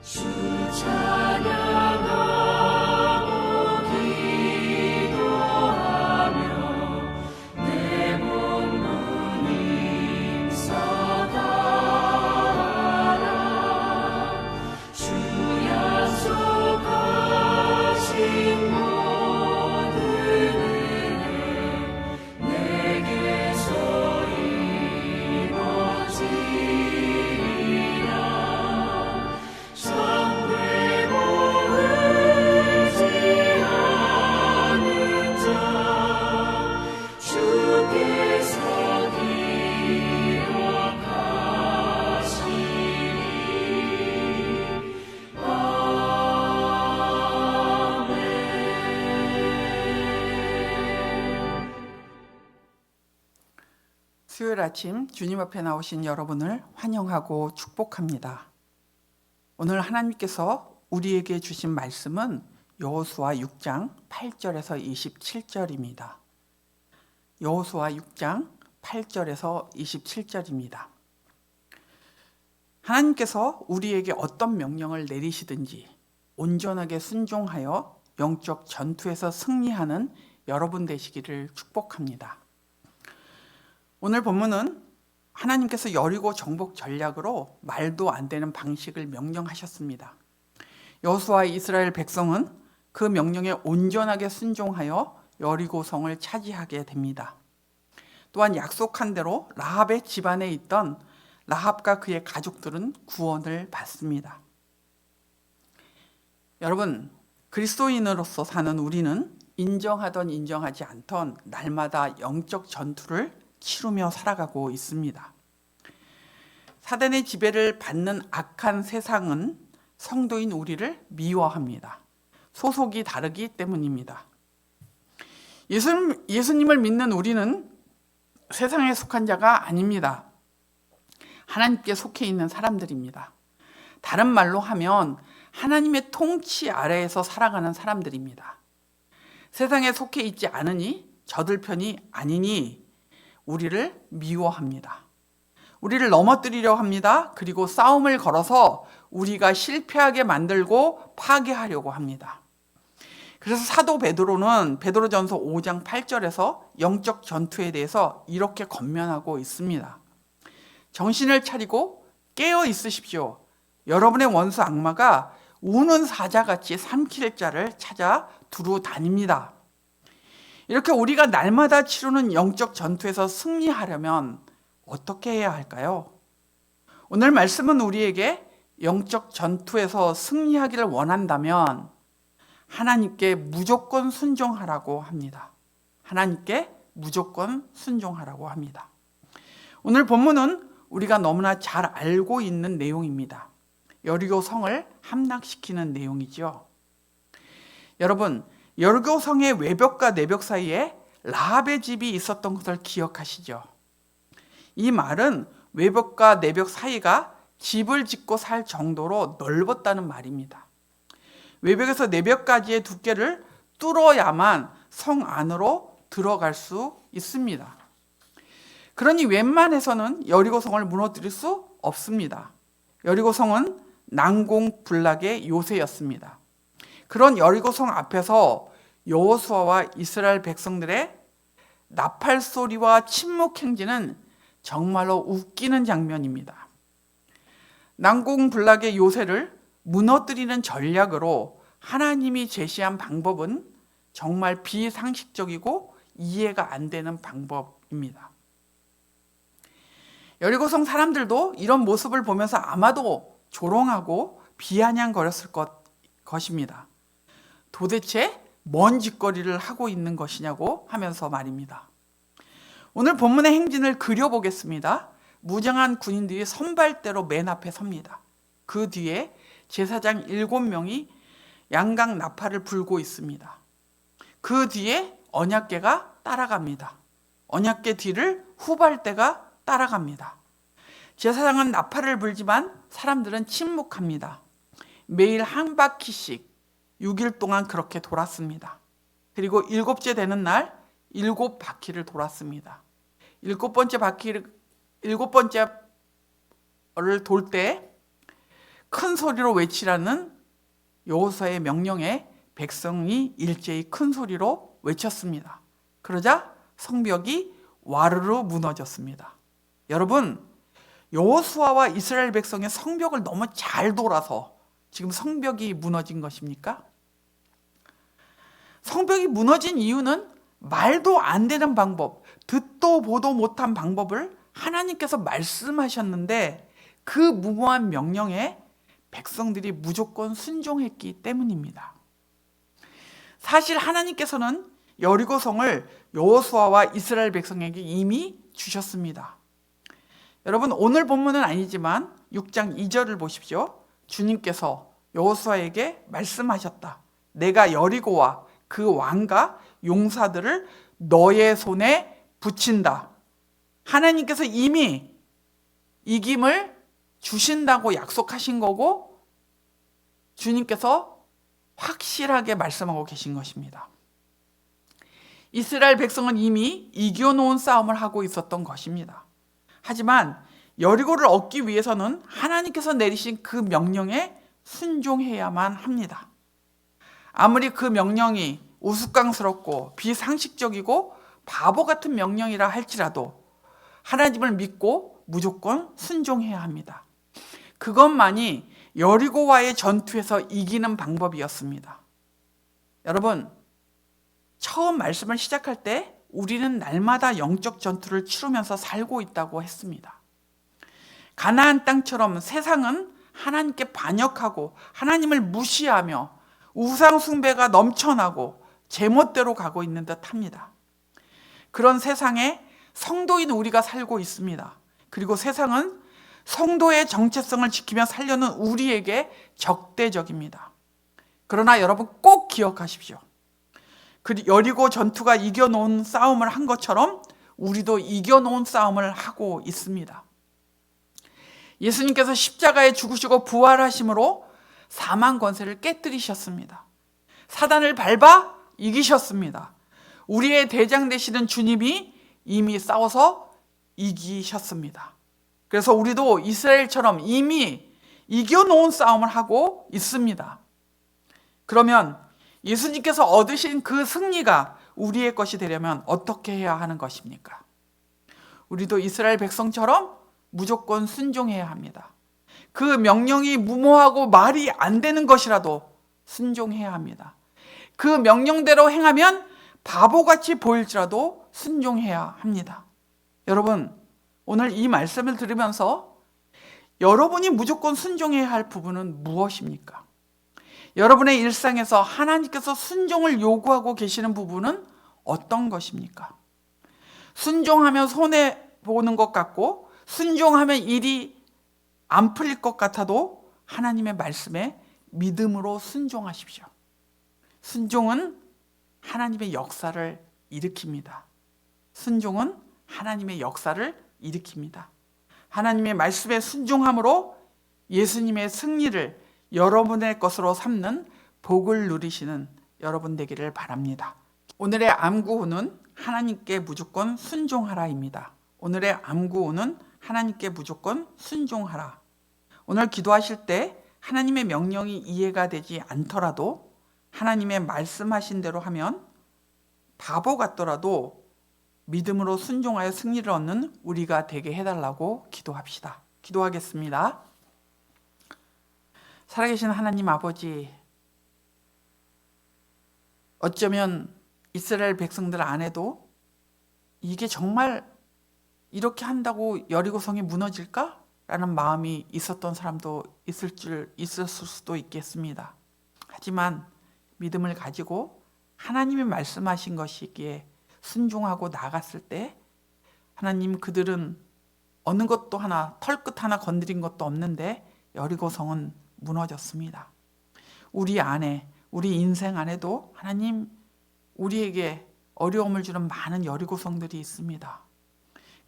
주 찬양하고 기도하며 내 몸을 힘써다하라. 주 약속하신 모든 은혜 내게서 이루어지리라. 상대모 의지하는 자 주께서 기억하시리. 아멘. 수요일 아침 주님 앞에 나오신 여러분을 환영하고 축복합니다. 오늘 하나님께서 우리에게 주신 말씀은 여호수아 6장 8절에서 27절입니다. 여호수아 6장 8절에서 27절입니다. 하나님께서 우리에게 어떤 명령을 내리시든지 온전하게 순종하여 영적 전투에서 승리하는 여러분 되시기를 축복합니다. 오늘 본문은 하나님께서 여리고 정복 전략으로 말도 안 되는 방식을 명령하셨습니다. 여호수아 이스라엘 백성은 그 명령에 온전하게 순종하여 여리고성을 차지하게 됩니다. 또한 약속한 대로 라합의 집안에 있던 라합과 그의 가족들은 구원을 받습니다. 여러분, 그리스도인으로서 사는 우리는 인정하던 인정하지 않던 날마다 영적 전투를 치르며 살아가고 있습니다. 사단의 지배를 받는 악한 세상은 성도인 우리를 미워합니다. 소속이 다르기 때문입니다. 예수님을 믿는 우리는 세상에 속한 자가 아닙니다. 하나님께 속해 있는 사람들입니다. 다른 말로 하면 하나님의 통치 아래에서 살아가는 사람들입니다. 세상에 속해 있지 않으니 저들 편이 아니니 우리를 미워합니다. 우리를 넘어뜨리려 합니다. 그리고 싸움을 걸어서 우리가 실패하게 만들고 파괴하려고 합니다. 그래서 사도 베드로는 베드로전서 5장 8절에서 영적 전투에 대해서 이렇게 권면하고 있습니다. 정신을 차리고 깨어 있으십시오. 여러분의 원수 악마가 우는 사자같이 삼킬 자를 찾아 두루 다닙니다. 이렇게 우리가 날마다 치르는 영적 전투에서 승리하려면 어떻게 해야 할까요? 오늘 말씀은 우리에게 영적 전투에서 승리하기를 원한다면 하나님께 무조건 순종하라고 합니다. 하나님께 무조건 순종하라고 합니다. 오늘 본문은 우리가 너무나 잘 알고 있는 내용입니다. 여리고 성을 함락시키는 내용이죠. 여러분, 여리고 성의 외벽과 내벽 사이에 라합의 집이 있었던 것을 기억하시죠? 이 말은 외벽과 내벽 사이가 집을 짓고 살 정도로 넓었다는 말입니다. 외벽에서 내벽까지의 두께를 뚫어야만 성 안으로 들어갈 수 있습니다. 그러니 웬만해서는 여리고성을 무너뜨릴 수 없습니다. 여리고성은 난공불락의 요새였습니다. 그런 여리고성 앞에서 여호수아와 이스라엘 백성들의 나팔 소리와 침묵 행진은 정말로 웃기는 장면입니다. 난공불락의 요새를 무너뜨리는 전략으로 하나님이 제시한 방법은 정말 비상식적이고 이해가 안 되는 방법입니다. 여리고성 사람들도 이런 모습을 보면서 아마도 조롱하고 비아냥거렸을 것입니다. 도대체 뭔 짓거리를 하고 있는 것이냐고 하면서 말입니다. 오늘 본문의 행진을 그려보겠습니다. 무장한 군인들이 선발대로 맨 앞에 섭니다. 그 뒤에 제사장 7명이 양각 나팔을 불고 있습니다. 그 뒤에 언약궤가 따라갑니다. 언약궤 뒤를 후발대가 따라갑니다. 제사장은 나팔을 불지만 사람들은 침묵합니다. 매일 한 바퀴씩 6일 동안 그렇게 돌았습니다. 그리고 7째 되는 날 7바퀴를 돌았습니다. 7번째를 돌 때 큰 소리로 외치라는 여호수아의 명령에 백성이 일제히 큰 소리로 외쳤습니다. 그러자 성벽이 와르르 무너졌습니다. 여러분, 여호수아와 이스라엘 백성의 성벽을 너무 잘 돌아서 지금 성벽이 무너진 것입니까? 성벽이 무너진 이유는 말도 안 되는 방법, 듣도 보도 못한 방법을 하나님께서 말씀하셨는데 그 무모한 명령에 백성들이 무조건 순종했기 때문입니다. 사실 하나님께서는 여리고성을 여호수아와 이스라엘 백성에게 이미 주셨습니다. 여러분, 오늘 본문은 아니지만 6장 2절을 보십시오. 주님께서 여호수아에게 말씀하셨다. 내가 여리고와 그 왕과 용사들을 너의 손에 붙인다. 하나님께서 이미 이김을 주신다고 약속하신 거고 주님께서 확실하게 말씀하고 계신 것입니다. 이스라엘 백성은 이미 이겨놓은 싸움을 하고 있었던 것입니다. 하지만 여리고를 얻기 위해서는 하나님께서 내리신 그 명령에 순종해야만 합니다. 아무리 그 명령이 우스꽝스럽고 비상식적이고 바보 같은 명령이라 할지라도 하나님을 믿고 무조건 순종해야 합니다. 그것만이 여리고와의 전투에서 이기는 방법이었습니다. 여러분, 처음 말씀을 시작할 때 우리는 날마다 영적 전투를 치르면서 살고 있다고 했습니다. 가나안 땅처럼 세상은 하나님께 반역하고 하나님을 무시하며 우상 숭배가 넘쳐나고 제멋대로 가고 있는 듯 합니다. 그런 세상에 성도인 우리가 살고 있습니다. 그리고 세상은 성도의 정체성을 지키며 살려는 우리에게 적대적입니다. 그러나 여러분 꼭 기억하십시오. 여리고 전투가 이겨놓은 싸움을 한 것처럼 우리도 이겨놓은 싸움을 하고 있습니다. 예수님께서 십자가에 죽으시고 부활하심으로 사망 권세를 깨뜨리셨습니다. 사단을 밟아 이기셨습니다. 우리의 대장 되시는 주님이 이미 싸워서 이기셨습니다. 그래서 우리도 이스라엘처럼 이미 이겨놓은 싸움을 하고 있습니다. 그러면 예수님께서 얻으신 그 승리가 우리의 것이 되려면 어떻게 해야 하는 것입니까? 우리도 이스라엘 백성처럼 무조건 순종해야 합니다. 그 명령이 무모하고 말이 안 되는 것이라도 순종해야 합니다. 그 명령대로 행하면 바보같이 보일지라도 순종해야 합니다. 여러분, 오늘 이 말씀을 들으면서 여러분이 무조건 순종해야 할 부분은 무엇입니까? 여러분의 일상에서 하나님께서 순종을 요구하고 계시는 부분은 어떤 것입니까? 순종하면 손해보는 것 같고 순종하면 일이 안 풀릴 것 같아도 하나님의 말씀에 믿음으로 순종하십시오. 순종은 하나님의 역사를 일으킵니다. 순종은 하나님의 역사를 일으킵니다. 하나님의 말씀에 순종함으로 예수님의 승리를 여러분의 것으로 삼는 복을 누리시는 여러분 되기를 바랍니다. 오늘의 암구호는 하나님께 무조건 순종하라입니다. 오늘의 암구호는 하나님께 무조건 순종하라. 오늘 기도하실 때 하나님의 명령이 이해가 되지 않더라도 하나님의 말씀하신 대로 하면 바보 같더라도 믿음으로 순종하여 승리를 얻는 우리가 되게 해달라고 기도합시다. 기도하겠습니다. 살아계신 하나님 아버지, 어쩌면 이스라엘 백성들 안에도 이게 정말 이렇게 한다고 여리고성이 무너질까? 라는 마음이 있었던 사람도 있었을 수도 있겠습니다. 하지만 믿음을 가지고 하나님이 말씀하신 것이기에 순종하고 나갔을 때 하나님, 그들은 어느 것도 하나, 털끝 하나 건드린 것도 없는데 여리고성은 무너졌습니다. 우리 안에, 우리 인생 안에도 하나님, 우리에게 어려움을 주는 많은 여리고성들이 있습니다.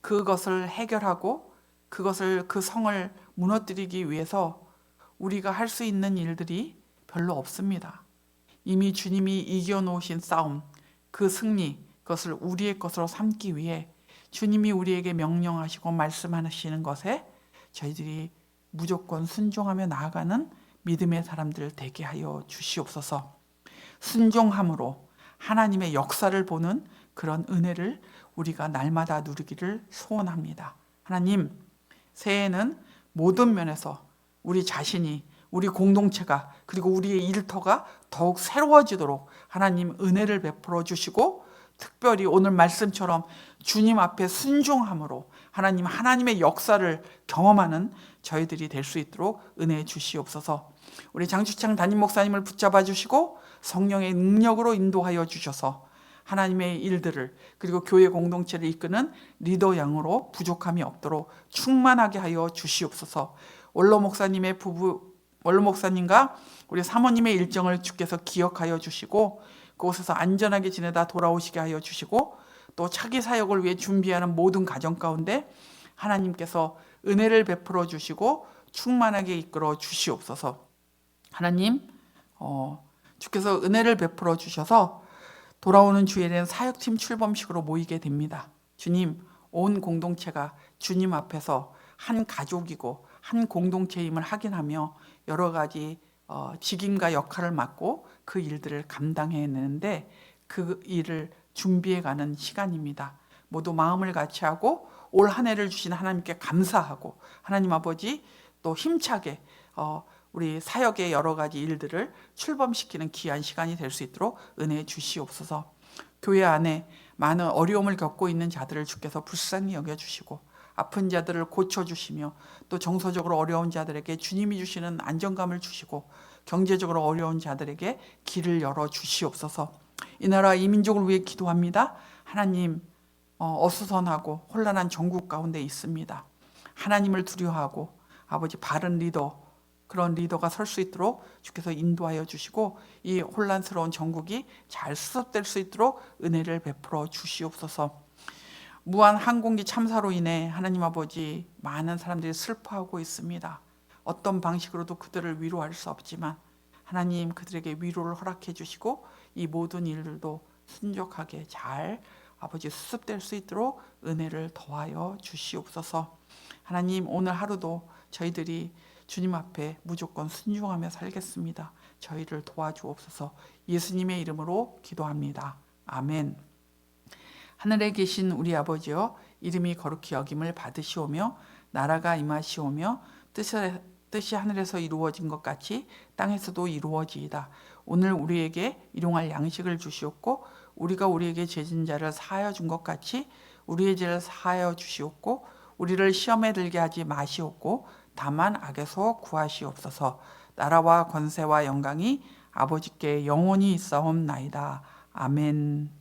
그것을 해결하고 그 성을 무너뜨리기 위해서 우리가 할 수 있는 일들이 별로 없습니다. 이미 주님이 이겨놓으신 싸움, 그 승리, 그것을 우리의 것으로 삼기 위해 주님이 우리에게 명령하시고 말씀하시는 것에 저희들이 무조건 순종하며 나아가는 믿음의 사람들 되게 하여 주시옵소서. 순종함으로 하나님의 역사를 보는 그런 은혜를 우리가 날마다 누리기를 소원합니다. 하나님, 새해에는 모든 면에서 우리 자신이, 우리 공동체가, 그리고 우리의 일터가 더욱 새로워지도록 하나님 은혜를 베풀어 주시고, 특별히 오늘 말씀처럼 주님 앞에 순종함으로 하나님의 역사를 경험하는 저희들이 될 수 있도록 은혜 주시옵소서. 우리 장주창 담임 목사님을 붙잡아 주시고 성령의 능력으로 인도하여 주셔서 하나님의 일들을, 그리고 교회 공동체를 이끄는 리더 양으로 부족함이 없도록 충만하게 하여 주시옵소서. 원로 목사님과 우리 사모님의 일정을 주께서 기억하여 주시고 그곳에서 안전하게 지내다 돌아오시게 하여 주시고, 또 차기 사역을 위해 준비하는 모든 가정 가운데 하나님께서 은혜를 베풀어 주시고 충만하게 이끌어 주시옵소서. 하나님, 주께서 은혜를 베풀어 주셔서 돌아오는 주일에는 사역팀 출범식으로 모이게 됩니다. 주님, 온 공동체가 주님 앞에서 한 가족이고 한 공동체임을 확인하며 여러 가지 직임과 역할을 맡고 그 일들을 감당해내는데 그 일을 준비해가는 시간입니다. 모두 마음을 같이 하고 올 한 해를 주신 하나님께 감사하고, 하나님 아버지 또 힘차게 우리 사역의 여러 가지 일들을 출범시키는 귀한 시간이 될 수 있도록 은혜 주시옵소서. 교회 안에 많은 어려움을 겪고 있는 자들을 주께서 불쌍히 여겨주시고 아픈 자들을 고쳐주시며, 또 정서적으로 어려운 자들에게 주님이 주시는 안정감을 주시고 경제적으로 어려운 자들에게 길을 열어 주시옵소서. 이 나라 이 민족을 위해 기도합니다. 하나님, 어수선하고 혼란한 전국 가운데 있습니다. 하나님을 두려워하고 아버지 바른 리더, 그런 리더가 설 수 있도록 주께서 인도하여 주시고 이 혼란스러운 전국이 잘 수습될 수 있도록 은혜를 베풀어 주시옵소서. 무한 항공기 참사로 인해 하나님 아버지 많은 사람들이 슬퍼하고 있습니다. 어떤 방식으로도 그들을 위로할 수 없지만 하나님 그들에게 위로를 허락해 주시고 이 모든 일들도 순적하게 잘 아버지 수습될 수 있도록 은혜를 더하여 주시옵소서. 하나님, 오늘 하루도 저희들이 주님 앞에 무조건 순종하며 살겠습니다. 저희를 도와주옵소서. 예수님의 이름으로 기도합니다. 아멘. 하늘에 계신 우리 아버지여, 이름이 거룩히 여김을 받으시오며 나라가 임하시오며 뜻이 하늘에서 이루어진 것 같이 땅에서도 이루어지이다. 오늘 우리에게 일용할 양식을 주시옵고 우리가 우리에게 죄진 자를 사하여 준 것 같이 우리의 죄를 사하여 주시옵고 우리를 시험에 들게 하지 마시옵고 다만 악에서 구하시옵소서. 나라와 권세와 영광이 아버지께 영원히 있사옵나이다. 아멘.